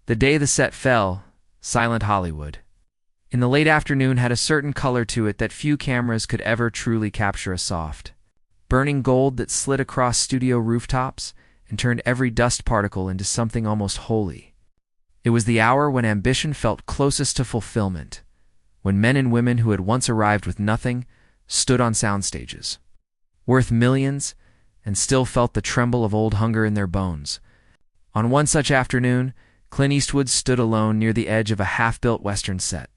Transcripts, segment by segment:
The day the set fell, silent Hollywood. In the late afternoon had a certain color to it that few cameras could ever truly capture. A soft, burning gold that slid across studio rooftops and turned every dust particle into something almost holy. It was the hour when ambition felt closest to fulfillment, when men and women who had once arrived with nothing stood on sound stages, worth millions, and still felt the tremble of old hunger in their bones. On one such afternoon, Clint Eastwood stood alone near the edge of a half-built Western set,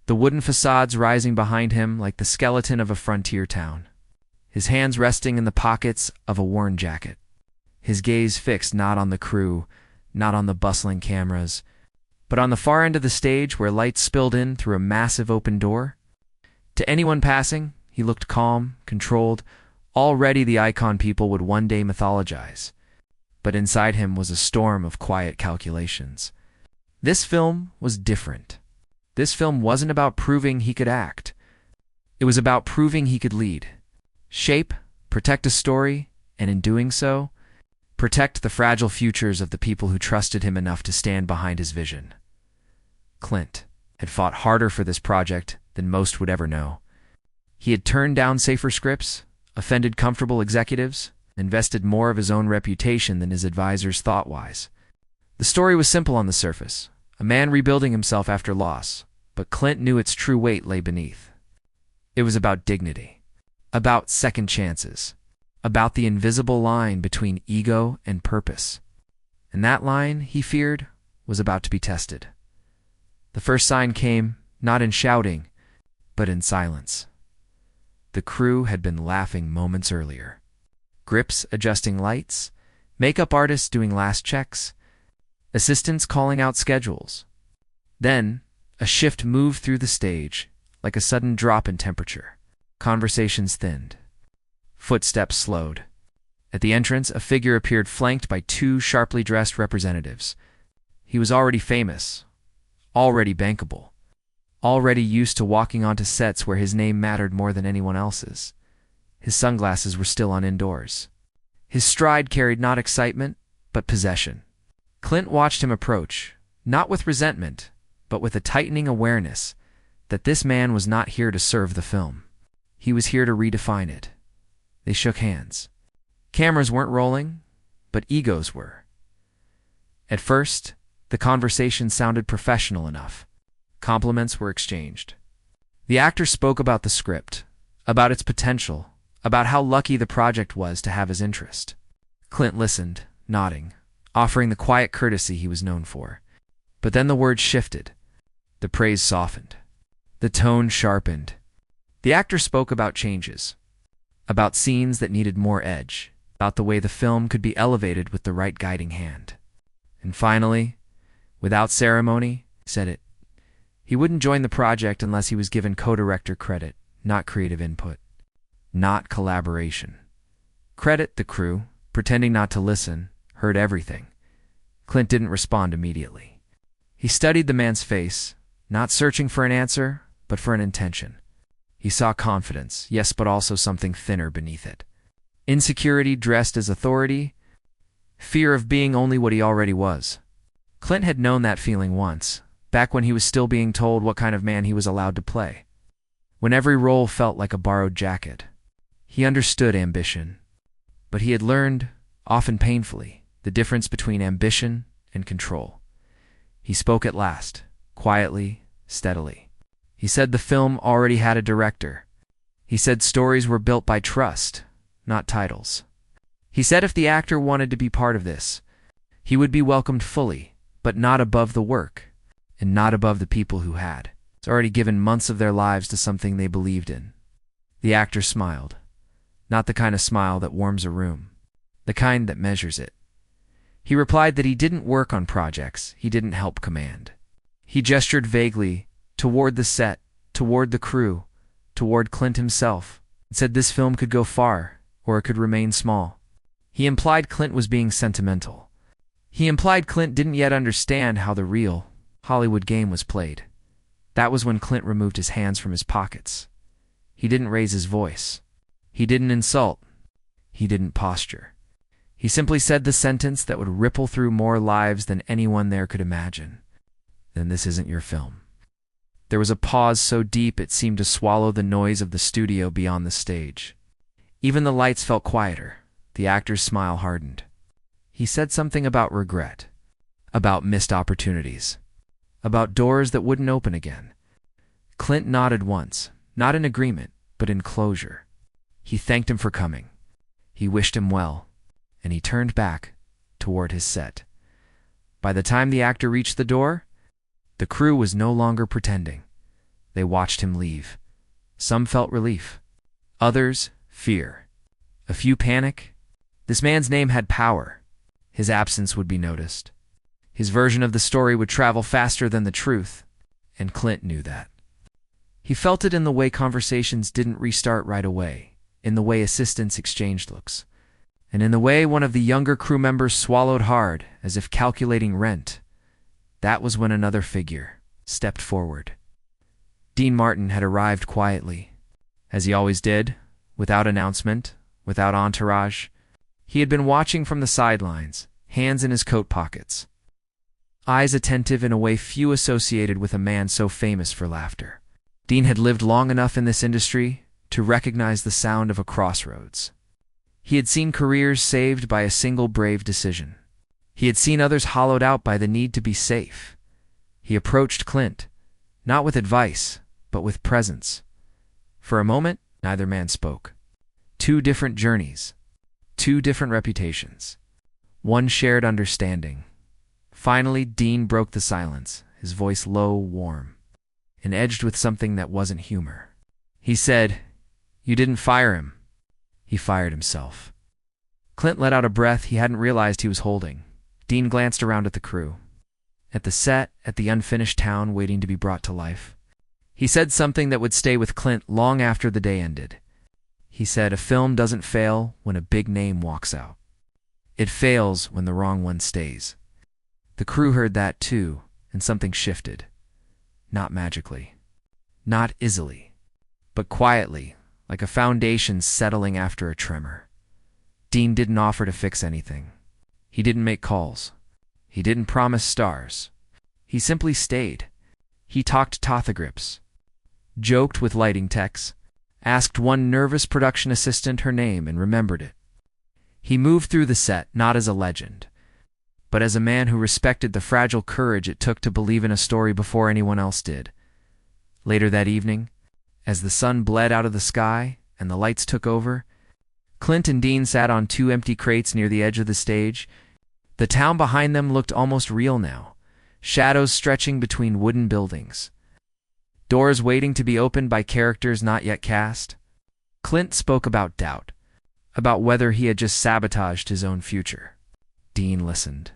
the wooden facades rising behind him like the skeleton of a frontier town, his hands resting in the pockets of a worn jacket, his gaze fixed not on the crew, not on the bustling cameras, but on the far end of the stage where lights spilled in through a massive open door. To anyone passing, he looked calm, controlled, already the icon people would one day mythologize. But inside him was a storm of quiet calculations. This film was different. This film wasn't about proving he could act. It was about proving he could lead, shape, protect a story, and in doing so, protect the fragile futures of the people who trusted him enough to stand behind his vision. Clint had fought harder for this project than most would ever know. He had turned down safer scripts, offended comfortable executives, invested more of his own reputation than his advisors thought wise. The story was simple on the surface, a man rebuilding himself after loss, but Clint knew its true weight lay beneath. It was about dignity, about second chances, about the invisible line between ego and purpose. And that line, he feared, was about to be tested. The first sign came, not in shouting, but in silence. The crew had been laughing moments earlier. Grips adjusting lights, makeup artists doing last checks, assistants calling out schedules. Then, a shift moved through the stage, like a sudden drop in temperature. Conversations thinned. Footsteps slowed. At the entrance, a figure appeared flanked by two sharply dressed representatives. He was already famous, already bankable, already used to walking onto sets where his name mattered more than anyone else's. His sunglasses were still on indoors. His stride carried not excitement, but possession. Clint watched him approach, not with resentment, but with a tightening awareness that this man was not here to serve the film. He was here to redefine it. They shook hands. Cameras weren't rolling, but egos were. At first, the conversation sounded professional enough. Compliments were exchanged. The actor spoke about the script, about its potential, about how lucky the project was to have his interest. Clint listened, nodding, offering the quiet courtesy he was known for. But then the words shifted. The praise softened. The tone sharpened. The actor spoke about changes, about scenes that needed more edge, about the way the film could be elevated with the right guiding hand. And finally, without ceremony, said it. He wouldn't join the project unless he was given co-director credit, not creative input, not collaboration. Credit the crew, pretending not to listen, heard everything. Clint didn't respond immediately. He studied the man's face, not searching for an answer, but for an intention. He saw confidence, yes, but also something thinner beneath it. Insecurity dressed as authority, fear of being only what he already was. Clint had known that feeling once, back when he was still being told what kind of man he was allowed to play. When every role felt like a borrowed jacket. He understood ambition, but he had learned, often painfully, the difference between ambition and control. He spoke at last, quietly, steadily. He said the film already had a director. He said stories were built by trust, not titles. He said if the actor wanted to be part of this, he would be welcomed fully, but not above the work, and not above the people who had already given months of their lives to something they believed in. The actor smiled, not the kind of smile that warms a room, the kind that measures it. He replied that he didn't work on projects he didn't help command. He gestured vaguely toward the set, toward the crew, toward Clint himself, and said this film could go far, or it could remain small. He implied Clint was being sentimental. He implied Clint didn't yet understand how the real Hollywood game was played. That was when Clint removed his hands from his pockets. He didn't raise his voice. He didn't insult. He didn't posture. He simply said the sentence that would ripple through more lives than anyone there could imagine. "Then this isn't your film." There was a pause so deep it seemed to swallow the noise of the studio beyond the stage. Even the lights felt quieter. The actor's smile hardened. He said something about regret, about missed opportunities, about doors that wouldn't open again. Clint nodded once, not in agreement, but in closure. He thanked him for coming. He wished him well, and he turned back toward his set. By the time the actor reached the door, the crew was no longer pretending. They watched him leave. Some felt relief. Others, fear. A few panic. This man's name had power. His absence would be noticed. His version of the story would travel faster than the truth, and Clint knew that. He felt it in the way conversations didn't restart right away, in the way assistants exchanged looks, and in the way one of the younger crew members swallowed hard, as if calculating rent. That was when another figure stepped forward. Dean Martin had arrived quietly, as he always did, without announcement, without entourage. He had been watching from the sidelines, hands in his coat pockets, eyes attentive in a way few associated with a man so famous for laughter. Dean had lived long enough in this industry to recognize the sound of a crossroads. He had seen careers saved by a single brave decision. He had seen others hollowed out by the need to be safe. He approached Clint, not with advice, but with presence. For a moment, neither man spoke. Two different journeys, two different reputations, one shared understanding. Finally, Dean broke the silence, his voice low, warm, and edged with something that wasn't humor. He said, "You didn't fire him. He fired himself." Clint let out a breath he hadn't realized he was holding. Dean glanced around at the crew, at the set, at the unfinished town waiting to be brought to life. He said something that would stay with Clint long after the day ended. He said, "A film doesn't fail when a big name walks out. It fails when the wrong one stays." The crew heard that too, and something shifted. Not magically, not easily, but quietly, like a foundation settling after a tremor. Dean didn't offer to fix anything. He didn't make calls. He didn't promise stars. He simply stayed. He talked tothogrips, joked with lighting techs, asked one nervous production assistant her name and remembered it. He moved through the set not as a legend, but as a man who respected the fragile courage it took to believe in a story before anyone else did. Later that evening, as the sun bled out of the sky and the lights took over, Clint and Dean sat on two empty crates near the edge of the stage. The town behind them looked almost real now, shadows stretching between wooden buildings, doors waiting to be opened by characters not yet cast. Clint spoke about doubt, about whether he had just sabotaged his own future. Dean listened.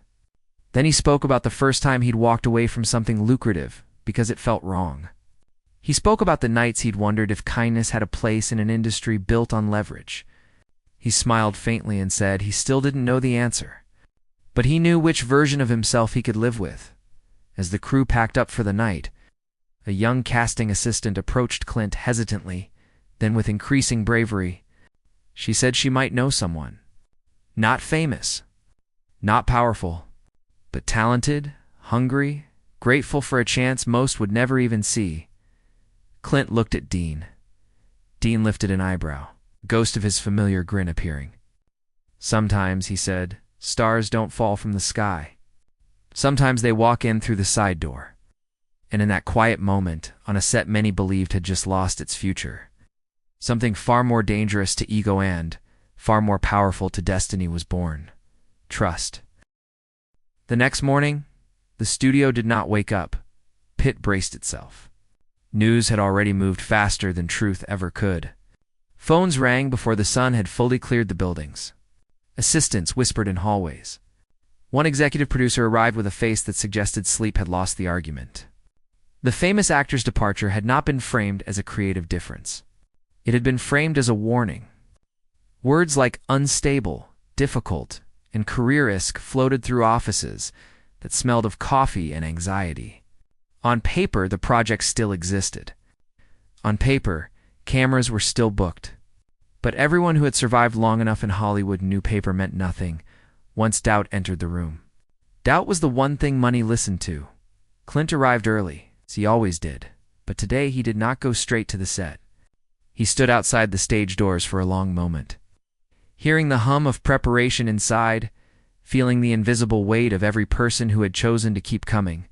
Then he spoke about the first time he'd walked away from something lucrative because it felt wrong. He spoke about the nights he'd wondered if kindness had a place in an industry built on leverage. He smiled faintly and said he still didn't know the answer, but he knew which version of himself he could live with. As the crew packed up for the night, a young casting assistant approached Clint hesitantly, then with increasing bravery. She said she might know someone. Not famous, not powerful, but talented, hungry, grateful for a chance most would never even see. Clint looked at Dean. Dean lifted an eyebrow, ghost of his familiar grin appearing. "Sometimes," he said, "stars don't fall from the sky. Sometimes they walk in through the side door." And in that quiet moment, on a set many believed had just lost its future, something far more dangerous to ego and far more powerful to destiny was born. Trust. The next morning, the studio did not wake up. Pitt braced itself. News had already moved faster than truth ever could. Phones rang before the sun had fully cleared the buildings. Assistants whispered in hallways. One executive producer arrived with a face that suggested sleep had lost the argument. The famous actor's departure had not been framed as a creative difference. It had been framed as a warning. Words like unstable, difficult, and career-esque floated through offices that smelled of coffee and anxiety. On paper, the project still existed. On paper, cameras were still booked. But everyone who had survived long enough in Hollywood knew paper meant nothing once doubt entered the room. Doubt was the one thing money listened to. Clint arrived early, as he always did, but today he did not go straight to the set. He stood outside the stage doors for a long moment. Hearing the hum of preparation inside, feeling the invisible weight of every person who had chosen to keep coming,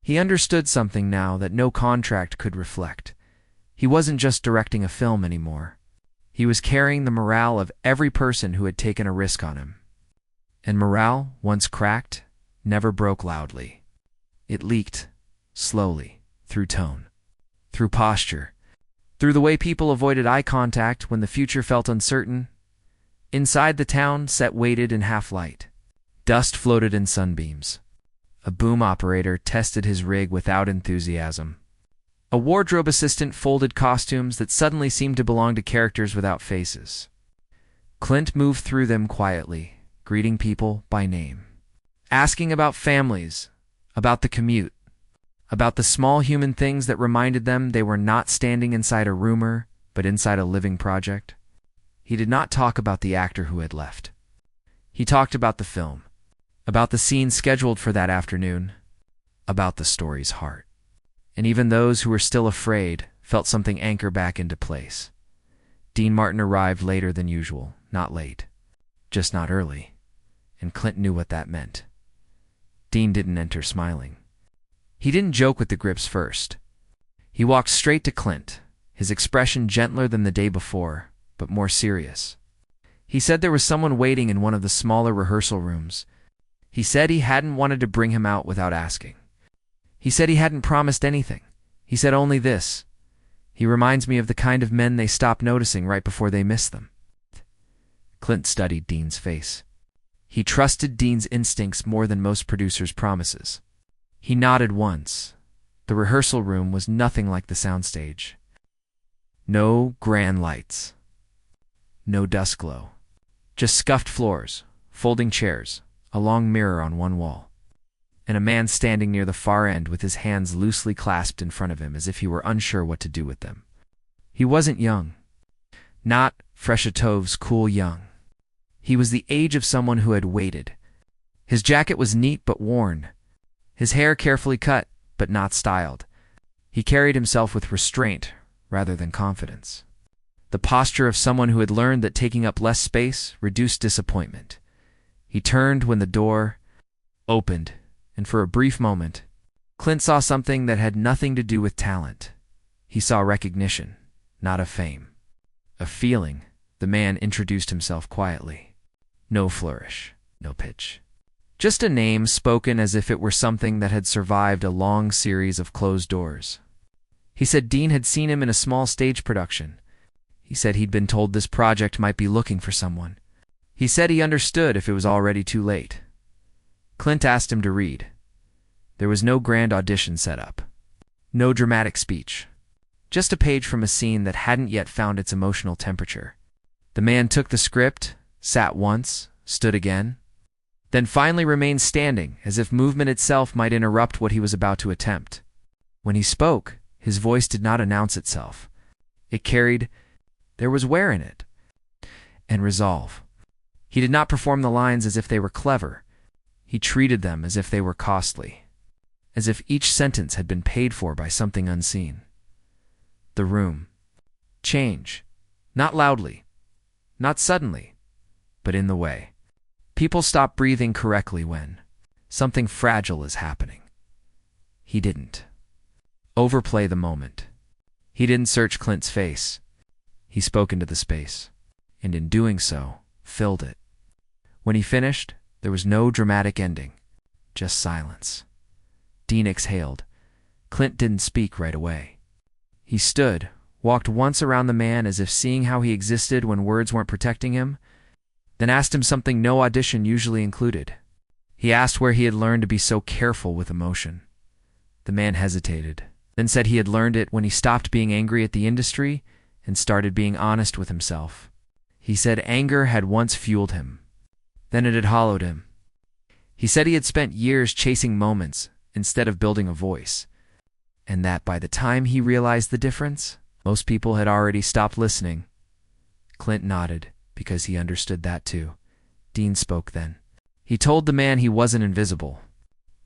he understood something now that no contract could reflect. He wasn't just directing a film anymore. He was carrying the morale of every person who had taken a risk on him. And morale, once cracked, never broke loudly. It leaked, slowly, through tone, through posture, through the way people avoided eye contact when the future felt uncertain. Inside the town, set waited in half-light. Dust floated in sunbeams. A boom operator tested his rig without enthusiasm. A wardrobe assistant folded costumes that suddenly seemed to belong to characters without faces. Clint moved through them quietly, greeting people by name, asking about families, about the commute, about the small human things that reminded them they were not standing inside a rumor, but inside a living project. He did not talk about the actor who had left. He talked about the film, about the scene scheduled for that afternoon, about the story's heart. And even those who were still afraid felt something anchor back into place. Dean Martin arrived later than usual, not late, just not early, and Clint knew what that meant. Dean didn't enter smiling. He didn't joke with the grips first. He walked straight to Clint, his expression gentler than the day before, but more serious. He said there was someone waiting in one of the smaller rehearsal rooms. He said he hadn't wanted to bring him out without asking. He said he hadn't promised anything. He said only this: he reminds me of the kind of men they stop noticing right before they miss them. Clint studied Dean's face. He trusted Dean's instincts more than most producers' promises. He nodded once. The rehearsal room was nothing like the soundstage. No grand lights. No dust glow. Just scuffed floors, folding chairs, a long mirror on one wall, and a man standing near the far end with his hands loosely clasped in front of him as if he were unsure what to do with them. He wasn't young. Not Freshetov's cool young. He was the age of someone who had waited. His jacket was neat but worn. His hair carefully cut but not styled. He carried himself with restraint rather than confidence. The posture of someone who had learned that taking up less space reduced disappointment. He turned when the door opened, and for a brief moment, Clint saw something that had nothing to do with talent. He saw recognition, not a fame. A feeling. The man introduced himself quietly. No flourish, no pitch. Just a name spoken as if it were something that had survived a long series of closed doors. He said Dean had seen him in a small stage production. He said he'd been told this project might be looking for someone. He said he understood if it was already too late. Clint asked him to read. There was no grand audition set up. No dramatic speech. Just a page from a scene that hadn't yet found its emotional temperature. The man took the script, sat once, stood again, then finally remained standing as if movement itself might interrupt what he was about to attempt. When he spoke, his voice did not announce itself. It carried, there was wear in it, and resolve. He did not perform the lines as if they were clever. He treated them as if they were costly, as if each sentence had been paid for by something unseen. The room. Change. Not loudly, not suddenly, but in the way. People stop breathing correctly when something fragile is happening. He didn't overplay the moment. He didn't search Clint's face. He spoke into the space, and in doing so, filled it. When he finished, there was no dramatic ending, just silence. Dean exhaled. Clint didn't speak right away. He stood, walked once around the man as if seeing how he existed when words weren't protecting him, then asked him something no audition usually included. He asked where he had learned to be so careful with emotion. The man hesitated, then said he had learned it when he stopped being angry at the industry and started being honest with himself. He said anger had once fueled him. Then it had hollowed him. He said he had spent years chasing moments instead of building a voice, and that by the time he realized the difference, most people had already stopped listening. Clint nodded, because he understood that too. Dean spoke then. He told the man he wasn't invisible.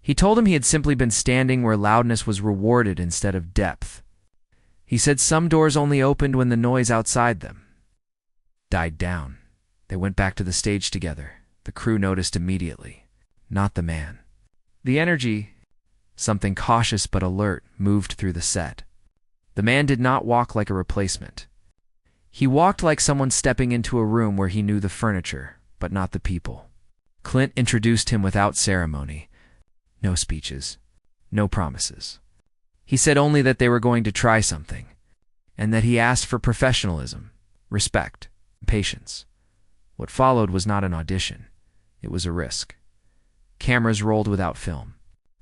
He told him he had simply been standing where loudness was rewarded instead of depth. He said some doors only opened when the noise outside them died down. They went back to the stage together. The crew noticed immediately, not the man. The energy, something cautious but alert, moved through the set. The man did not walk like a replacement. He walked like someone stepping into a room where he knew the furniture, but not the people. Clint introduced him without ceremony. No speeches, no promises. He said only that they were going to try something, and that he asked for professionalism, respect, and patience. What followed was not an audition. It was a risk. Cameras rolled without film.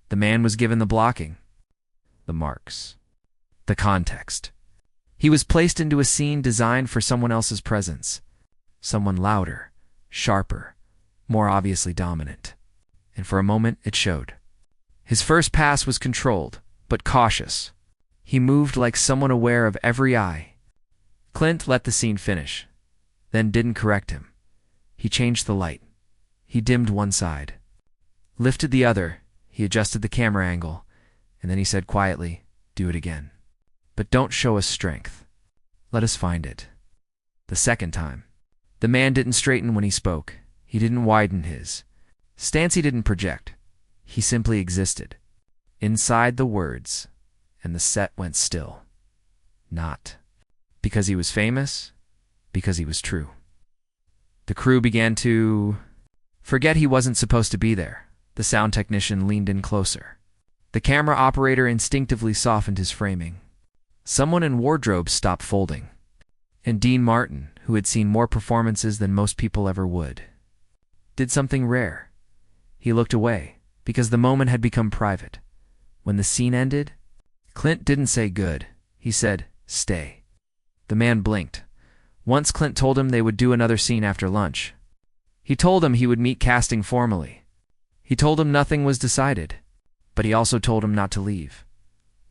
The man was given the blocking, the marks, the context. He was placed into a scene designed for someone else's presence, someone louder, sharper, more obviously dominant. And for a moment, it showed. His first pass was controlled, but cautious. He moved like someone aware of every eye. Clint let the scene finish, then didn't correct him. He changed the light. He dimmed one side, lifted the other. He adjusted the camera angle, and then he said quietly, "Do it again. But don't show us strength. Let us find it." The second time, the man didn't straighten when he spoke. He didn't widen his stance. He didn't project. He simply existed inside the words, and the set went still. Not because he was famous, because he was true. The crew began to forget he wasn't supposed to be there. The sound technician leaned in closer. The camera operator instinctively softened his framing. Someone in wardrobe stopped folding. And Dean Martin, who had seen more performances than most people ever would, did something rare. He looked away, because the moment had become private. When the scene ended, Clint didn't say good. He said, "Stay." The man blinked. Once Clint told him they would do another scene after lunch. He told him he would meet casting formally. He told him nothing was decided, but he also told him not to leave.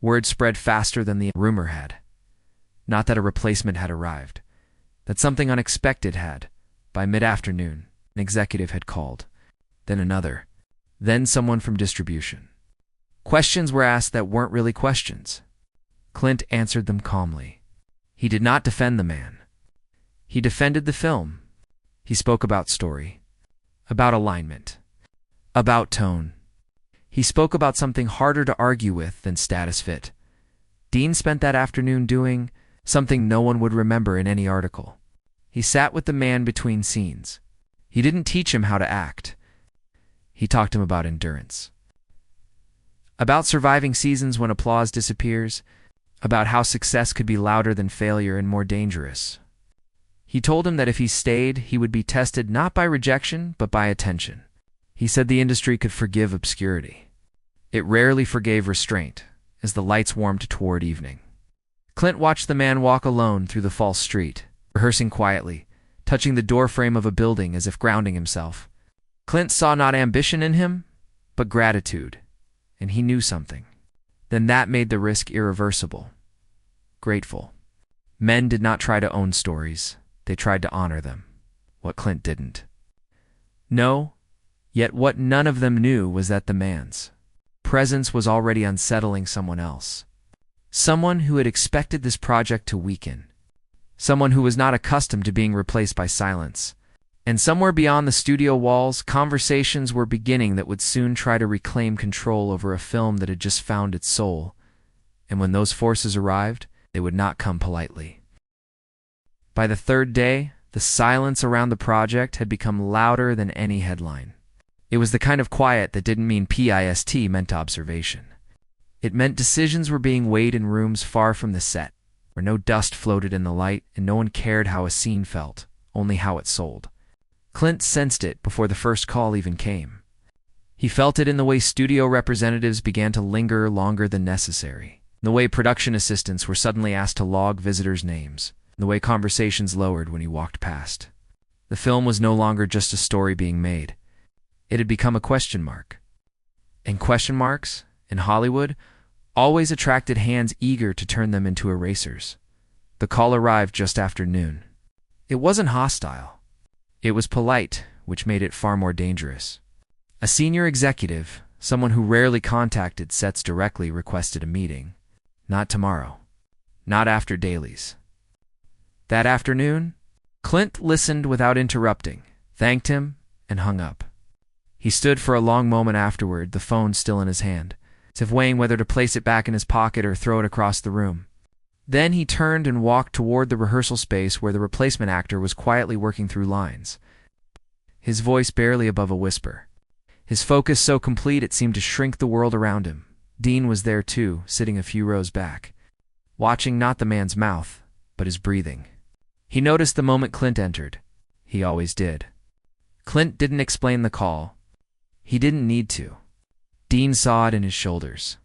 Word spread faster than the rumor had. Not that a replacement had arrived, that something unexpected had. By mid-afternoon, an executive had called, then another, then someone from distribution. Questions were asked that weren't really questions. Clint answered them calmly. He did not defend the man. He defended the film. He spoke about story, about alignment, about tone. He spoke about something harder to argue with than status fit. Dean spent that afternoon doing something no one would remember in any article. He sat with the man between scenes. He didn't teach him how to act. He talked to him about endurance, about surviving seasons when applause disappears, about how success could be louder than failure and more dangerous. He told him that if he stayed, he would be tested not by rejection, but by attention. He said the industry could forgive obscurity. It rarely forgave restraint, as the lights warmed toward evening. Clint watched the man walk alone through the false street, rehearsing quietly, touching the doorframe of a building as if grounding himself. Clint saw not ambition in him, but gratitude, and he knew something. Then that made the risk irreversible. Grateful. Men did not try to own stories. They tried to honor them. What Clint didn't. No, yet what none of them knew was that the man's presence was already unsettling someone else. Someone who had expected this project to weaken. Someone who was not accustomed to being replaced by silence. And somewhere beyond the studio walls, conversations were beginning that would soon try to reclaim control over a film that had just found its soul. And when those forces arrived, they would not come politely. By the third day, the silence around the project had become louder than any headline. It was the kind of quiet that didn't mean PIST meant observation. It meant decisions were being weighed in rooms far from the set, where no dust floated in the light and no one cared how a scene felt, only how it sold. Clint sensed it before the first call even came. He felt it in the way studio representatives began to linger longer than necessary, in the way production assistants were suddenly asked to log visitors' names, in the way conversations lowered when he walked past. The film was no longer just a story being made. It had become a question mark. And question marks, in Hollywood, always attracted hands eager to turn them into erasers. The call arrived just after noon. It wasn't hostile. It was polite, which made it far more dangerous. A senior executive, someone who rarely contacted sets directly, requested a meeting. Not tomorrow. Not after dailies. That afternoon, Clint listened without interrupting, thanked him, and hung up. He stood for a long moment afterward, the phone still in his hand, as if weighing whether to place it back in his pocket or throw it across the room. Then he turned and walked toward the rehearsal space where the replacement actor was quietly working through lines, his voice barely above a whisper. His focus so complete it seemed to shrink the world around him. Dean was there too, sitting a few rows back, watching not the man's mouth, but his breathing. He noticed the moment Clint entered. He always did. Clint didn't explain the call. He didn't need to. Dean saw it in his shoulders,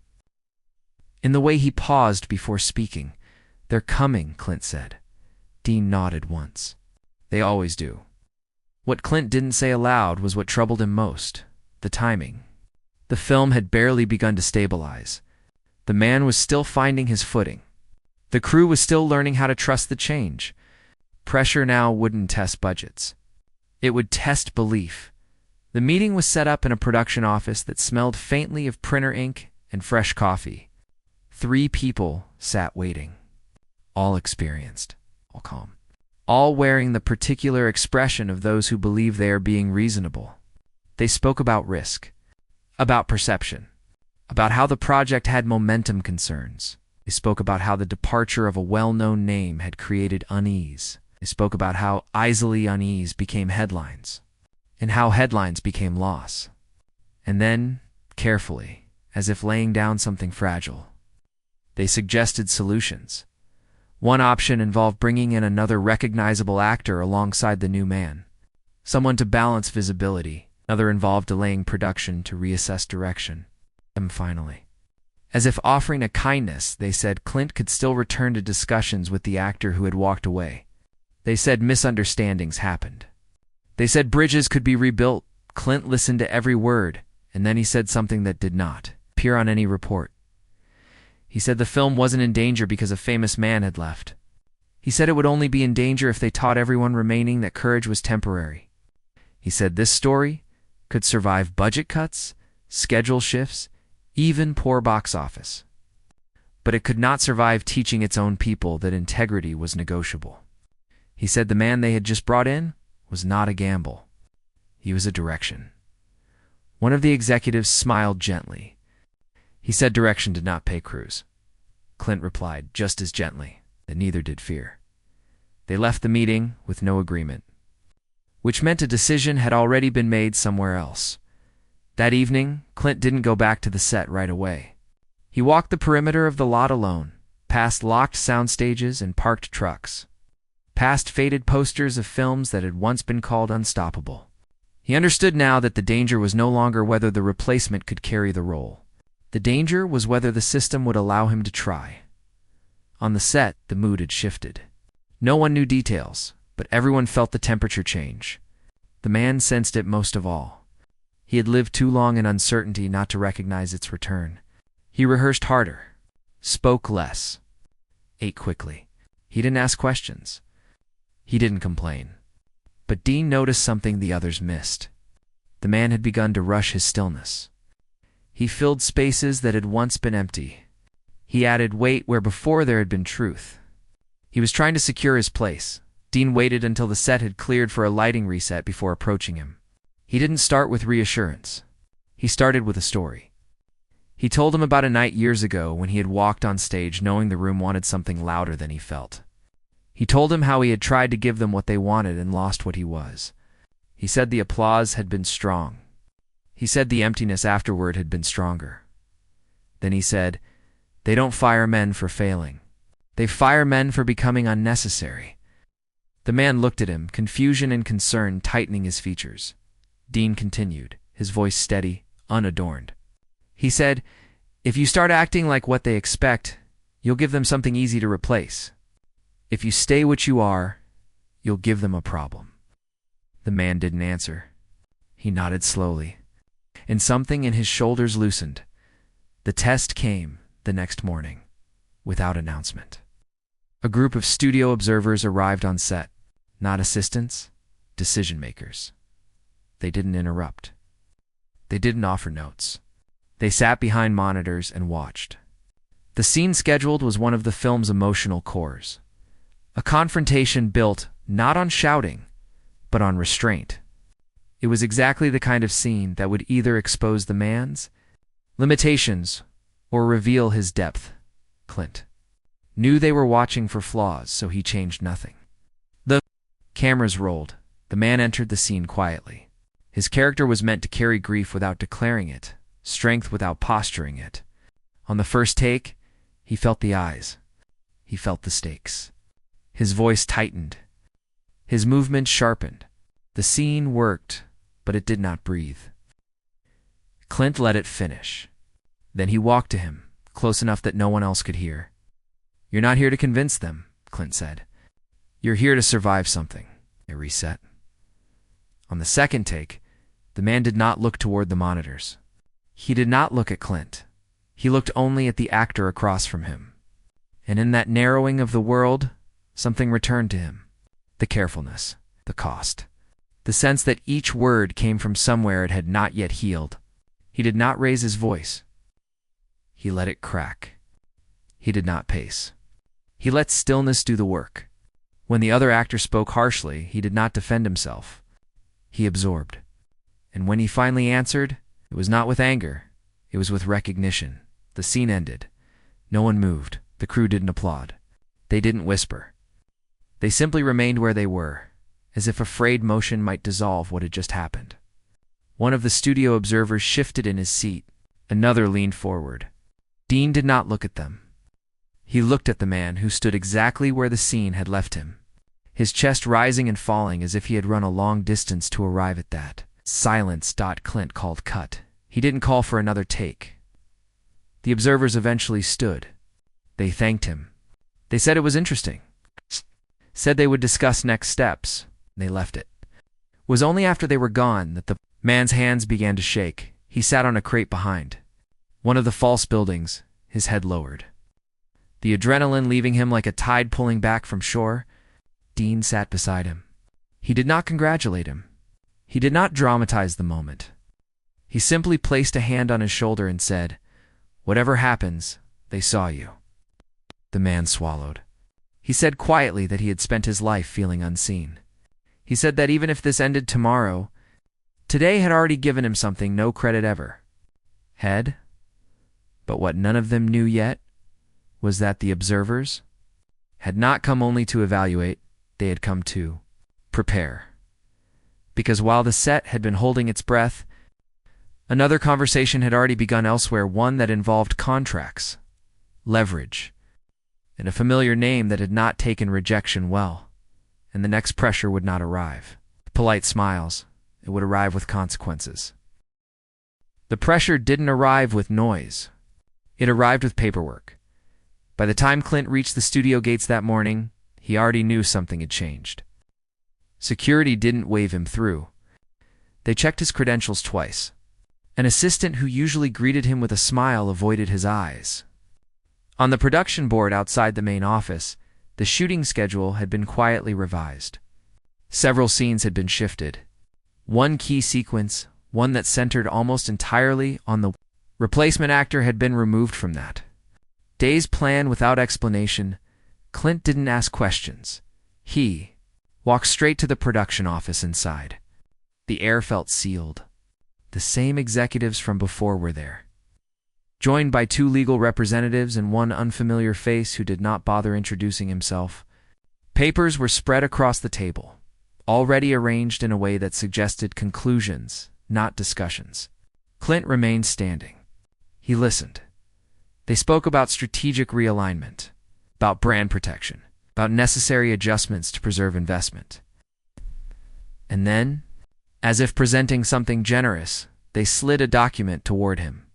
in the way he paused before speaking. "They're coming," Clint said. Dean nodded once. "They always do." What Clint didn't say aloud was what troubled him most: the timing. The film had barely begun to stabilize. The man was still finding his footing. The crew was still learning how to trust the change. Pressure now wouldn't test budgets. It would test belief. The meeting was set up in a production office that smelled faintly of printer ink and fresh coffee. 3 people sat waiting. All experienced, all calm, all wearing the particular expression of those who believe they are being reasonable. They spoke about risk, about perception, about how the project had momentum concerns. They spoke about how the departure of a well-known name had created unease. They spoke about how easily unease became headlines, and how headlines became loss. And then, carefully, as if laying down something fragile, they suggested solutions. One option involved bringing in another recognizable actor alongside the new man, someone to balance visibility. Another involved delaying production to reassess direction. And finally, as if offering a kindness, they said Clint could still return to discussions with the actor who had walked away. They said misunderstandings happened. They said bridges could be rebuilt. Clint listened to every word, and then he said something that did not appear on any report. He said the film wasn't in danger because a famous man had left. He said it would only be in danger if they taught everyone remaining that courage was temporary. He said this story could survive budget cuts, schedule shifts, even poor box office. But it could not survive teaching its own people that integrity was negotiable. He said the man they had just brought in was not a gamble. He was a direction. One of the executives smiled gently. He said direction did not pay crews. Clint replied just as gently that neither did fear. They left the meeting with no agreement, which meant a decision had already been made somewhere else. That evening, Clint didn't go back to the set right away. He walked the perimeter of the lot alone, past locked sound stages and parked trucks, past faded posters of films that had once been called unstoppable. He understood now that the danger was no longer whether the replacement could carry the role. The danger was whether the system would allow him to try. On the set, the mood had shifted. No one knew details, but everyone felt the temperature change. The man sensed it most of all. He had lived too long in uncertainty not to recognize its return. He rehearsed harder, spoke less, ate quickly. He didn't ask questions. He didn't complain. But Dean noticed something the others missed. The man had begun to rush his stillness. He filled spaces that had once been empty. He added weight where before there had been truth. He was trying to secure his place. Dean waited until the set had cleared for a lighting reset before approaching him. He didn't start with reassurance. He started with a story. He told him about a night years ago when he had walked on stage knowing the room wanted something louder than he felt. He told him how he had tried to give them what they wanted and lost what he was. He said the applause had been strong. He said the emptiness afterward had been stronger. Then he said, "They don't fire men for failing. They fire men for becoming unnecessary." The man looked at him, confusion and concern tightening his features. Dean continued, his voice steady, unadorned. He said, "If you start acting like what they expect, you'll give them something easy to replace. If you stay what you are, you'll give them a problem." The man didn't answer. He nodded slowly, and something in his shoulders loosened. The test came the next morning, without announcement. A group of studio observers arrived on set, not assistants, decision makers. They didn't interrupt. They didn't offer notes. They sat behind monitors and watched. The scene scheduled was one of the film's emotional cores. A confrontation built not on shouting, but on restraint. It was exactly the kind of scene that would either expose the man's limitations or reveal his depth. Clint knew they were watching for flaws, so he changed nothing. The cameras rolled. The man entered the scene quietly. His character was meant to carry grief without declaring it, strength without posturing it. On the first take, he felt the eyes. He felt the stakes. His voice tightened. His movements sharpened. The scene worked, but it did not breathe. Clint let it finish. Then he walked to him, close enough that no one else could hear. "You're not here to convince them," Clint said. "You're here to survive something." It reset. On the second take, the man did not look toward the monitors. He did not look at Clint. He looked only at the actor across from him. And in that narrowing of the world, something returned to him. The carefulness, the cost, the sense that each word came from somewhere it had not yet healed. He did not raise his voice. He let it crack. He did not pace. He let stillness do the work. When the other actor spoke harshly, he did not defend himself. He absorbed. And when he finally answered, it was not with anger. It was with recognition. The scene ended. No one moved. The crew didn't applaud. They didn't whisper. They simply remained where they were, as if afraid motion might dissolve what had just happened. One of the studio observers shifted in his seat. Another leaned forward. Dean did not look at them. He looked at the man who stood exactly where the scene had left him, his chest rising and falling as if he had run a long distance to arrive at that. "Silence." Clint called cut. He didn't call for another take. The observers eventually stood. They thanked him. They said it was interesting. Said they would discuss next steps. They left it. It was only after they were gone that the man's hands began to shake. He sat on a crate behind one of the false buildings, his head lowered. The adrenaline leaving him like a tide pulling back from shore. Dean sat beside him. He did not congratulate him. He did not dramatize the moment. He simply placed a hand on his shoulder and said, "Whatever happens, they saw you." The man swallowed. He said quietly that he had spent his life feeling unseen. He said that even if this ended tomorrow, today had already given him something no credit ever had. But what none of them knew yet was that the observers had not come only to evaluate, they had come to prepare. Because while the set had been holding its breath, another conversation had already begun elsewhere, one that involved contracts, leverage, and a familiar name that had not taken rejection well, and the next pressure would not arrive. Polite smiles, it would arrive with consequences. The pressure didn't arrive with noise. It arrived with paperwork. By the time Clint reached the studio gates that morning, he already knew something had changed. Security didn't wave him through. They checked his credentials twice. An assistant who usually greeted him with a smile avoided his eyes. On the production board outside the main office, the shooting schedule had been quietly revised. Several scenes had been shifted. One key sequence, one that centered almost entirely on the replacement actor, had been removed from that day's plan without explanation. Clint didn't ask questions. He walked straight to the production office inside. The air felt sealed. The same executives from before were there, joined by two legal representatives and one unfamiliar face who did not bother introducing himself. Papers were spread across the table, already arranged in a way that suggested conclusions, not discussions. Clint remained standing. He listened. They spoke about strategic realignment, about brand protection, about necessary adjustments to preserve investment. And then, as if presenting something generous, they slid a document toward him.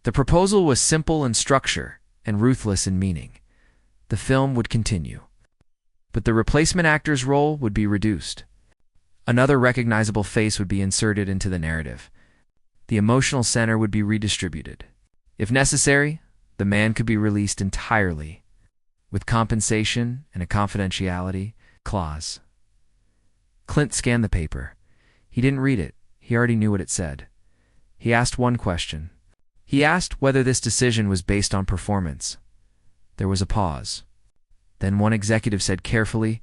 The proposal was simple in structure and ruthless in meaning. The film would continue, but the replacement actor's role would be reduced. Another recognizable face would be inserted into the narrative. The emotional center would be redistributed. If necessary, the man could be released entirely, with compensation and a confidentiality clause. Clint scanned the paper. He didn't read it. He already knew what it said. He asked one question. He asked whether this decision was based on performance. There was a pause. Then one executive said carefully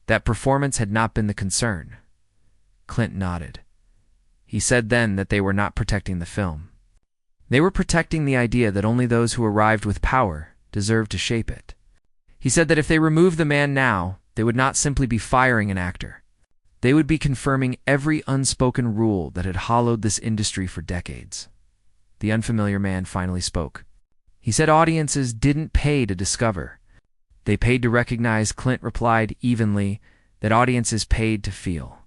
that performance had not been the concern. Clint nodded. He said then that they were not protecting the film. They were protecting the idea that only those who arrived with power deserved to shape it. He said that if they removed the man now, they would not simply be firing an actor. They would be confirming every unspoken rule that had hollowed this industry for decades. The unfamiliar man finally spoke. He said audiences didn't pay to discover. They paid to recognize. Clint replied evenly that audiences paid to feel,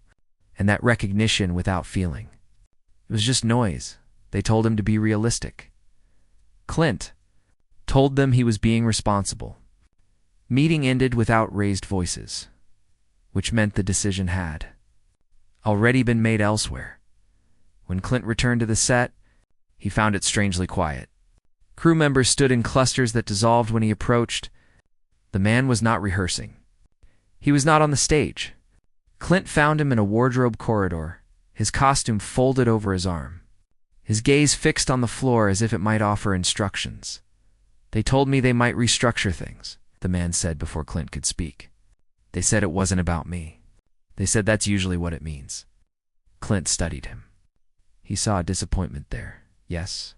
and that recognition without feeling. It was just noise. They told him to be realistic. Clint told them he was being responsible. Meeting ended without raised voices, which meant the decision had already been made elsewhere. When Clint returned to the set, he found it strangely quiet. Crew members stood in clusters that dissolved when he approached. The man was not rehearsing. He was not on the stage. Clint found him in a wardrobe corridor, his costume folded over his arm, his gaze fixed on the floor as if it might offer instructions. "They told me they might restructure things," the man said before Clint could speak. "They said it wasn't about me. They said that's usually what it means." Clint studied him. He saw disappointment there, yes.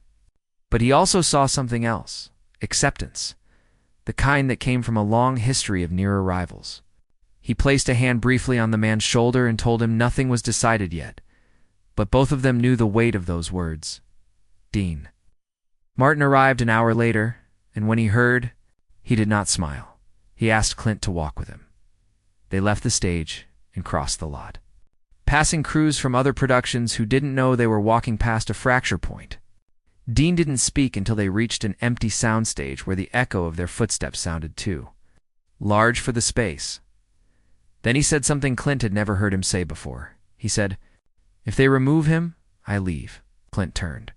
But he also saw something else, acceptance, the kind that came from a long history of near arrivals. He placed a hand briefly on the man's shoulder and told him nothing was decided yet, but both of them knew the weight of those words. Dean. Martin arrived an hour later, and when he heard, he did not smile. He asked Clint to walk with him. They left the stage and crossed the lot, passing crews from other productions who didn't know they were walking past a fracture point. Dean didn't speak until they reached an empty soundstage where the echo of their footsteps sounded too large for the space. Then he said something Clint had never heard him say before. He said, "If they remove him, I leave." Clint turned.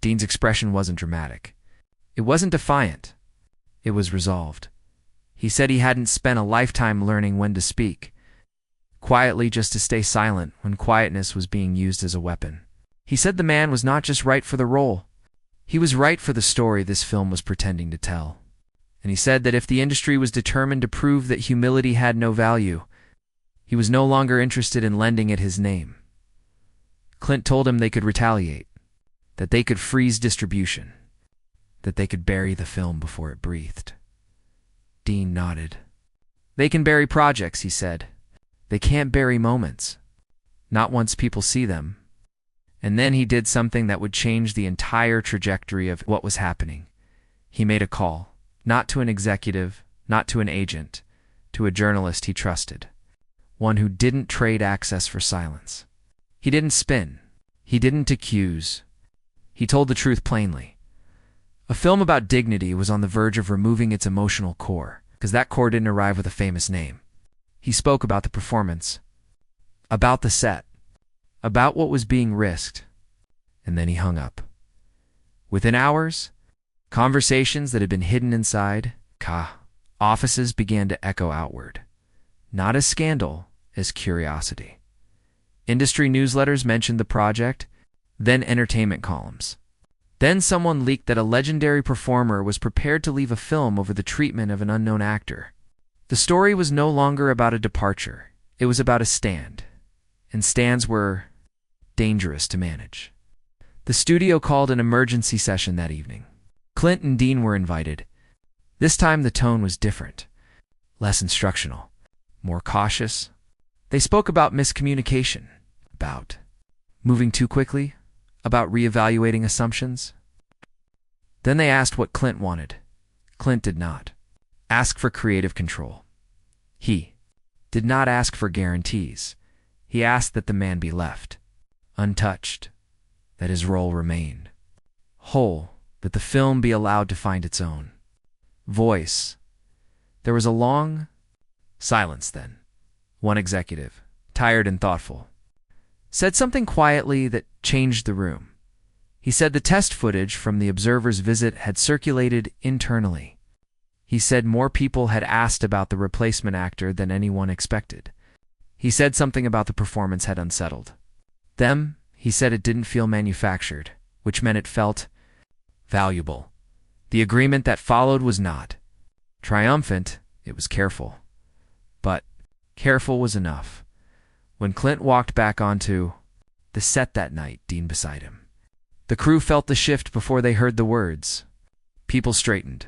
Dean's expression wasn't dramatic. It wasn't defiant. It was resolved. He said he hadn't spent a lifetime learning when to speak, quietly just to stay silent when quietness was being used as a weapon. He said the man was not just right for the role. He was right for the story this film was pretending to tell. And he said that if the industry was determined to prove that humility had no value, he was no longer interested in lending it his name. Clint told him they could retaliate, that they could freeze distribution, that they could bury the film before it breathed. Dean nodded. "They can bury projects," he said. "They can't bury moments. Not once people see them." And then he did something that would change the entire trajectory of what was happening. He made a call, not to an executive, not to an agent, to a journalist he trusted, one who didn't trade access for silence. He didn't spin. He didn't accuse. He told the truth plainly. A film about dignity was on the verge of removing its emotional core, because that core didn't arrive with a famous name. He spoke about the performance, about the set, about what was being risked, and then he hung up. Within hours, conversations that had been hidden inside offices began to echo outward, not as scandal, as curiosity. Industry newsletters mentioned the project, then entertainment columns. Then someone leaked that a legendary performer was prepared to leave a film over the treatment of an unknown actor. The story was no longer about a departure. It was about a stand, and stands were dangerous to manage. The studio called an emergency session that evening. Clint and Dean were invited. This time the tone was different, less instructional, more cautious. They spoke about miscommunication, about moving too quickly, about reevaluating assumptions. Then they asked what Clint wanted. Clint did not ask for creative control. He did not ask for guarantees. He asked that the man be left untouched, that his role remain whole, that the film be allowed to find its own voice. There was a long silence then. One executive, tired and thoughtful, said something quietly that changed the room. He said the test footage from the observer's visit had circulated internally. He said more people had asked about the replacement actor than anyone expected. He said something about the performance had unsettled them. He said it didn't feel manufactured, which meant it felt valuable. The agreement that followed was not triumphant, it was careful. But careful was enough. When Clint walked back onto the set that night, Dean beside him, the crew felt the shift before they heard the words. People straightened.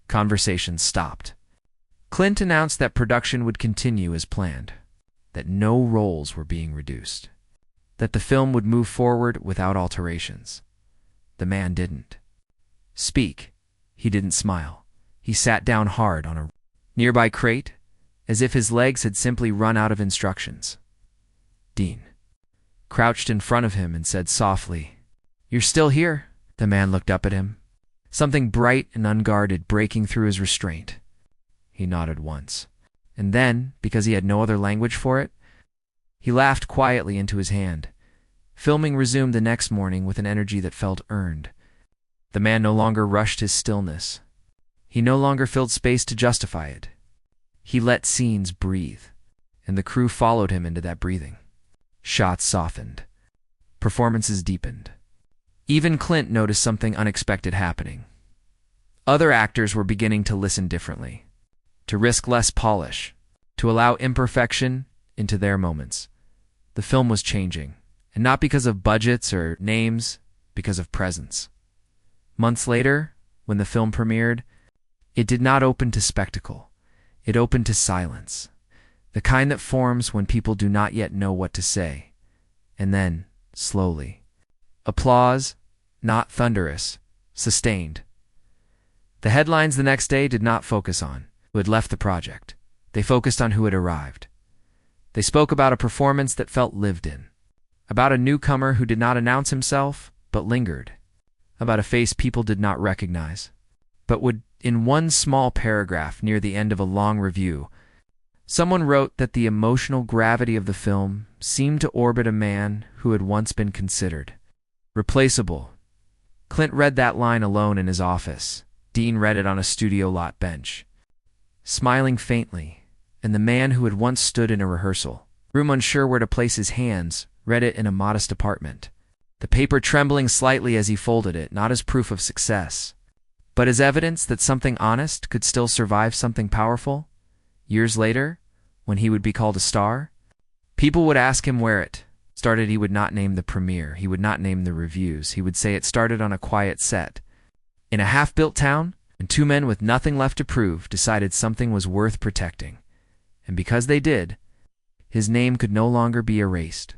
Conversations stopped. Clint announced that production would continue as planned, that no roles were being reduced, that the film would move forward without alterations. The man didn't speak. He didn't smile. He sat down hard on a nearby crate, as if his legs had simply run out of instructions. Dean crouched in front of him and said softly, "You're still here?" The man looked up at him, something bright and unguarded breaking through his restraint. He nodded once, and then, because he had no other language for it, he laughed quietly into his hand. Filming resumed the next morning with an energy that felt earned. The man no longer rushed his stillness. He no longer filled space to justify it. He let scenes breathe, and the crew followed him into that breathing. Shots softened. Performances deepened. Even Clint noticed something unexpected happening. Other actors were beginning to listen differently, to risk less polish, to allow imperfection into their moments. The film was changing, and not because of budgets or names, because of presence. Months later, when the film premiered, it did not open to spectacle. It opened to silence, the kind that forms when people do not yet know what to say. And then, slowly, applause, not thunderous, sustained. The headlines the next day did not focus on who had left the project. They focused on who had arrived. They spoke about a performance that felt lived in, about a newcomer who did not announce himself, but lingered, about a face people did not recognize, but would. In one small paragraph near the end of a long review, someone wrote that the emotional gravity of the film seemed to orbit a man who had once been considered replaceable. Clint read that line alone in his office. Dean read it on a studio lot bench, smiling faintly, and the man who had once stood in a rehearsal room unsure where to place his hands read it in a modest apartment, the paper trembling slightly as he folded it, not as proof of success, but as evidence that something honest could still survive something powerful. Years later, when he would be called a star, people would ask him where it started. He would not name the premiere. He would not name the reviews. He would say it started on a quiet set, in a half-built town, and two men with nothing left to prove decided something was worth protecting. And because they did, his name could no longer be erased.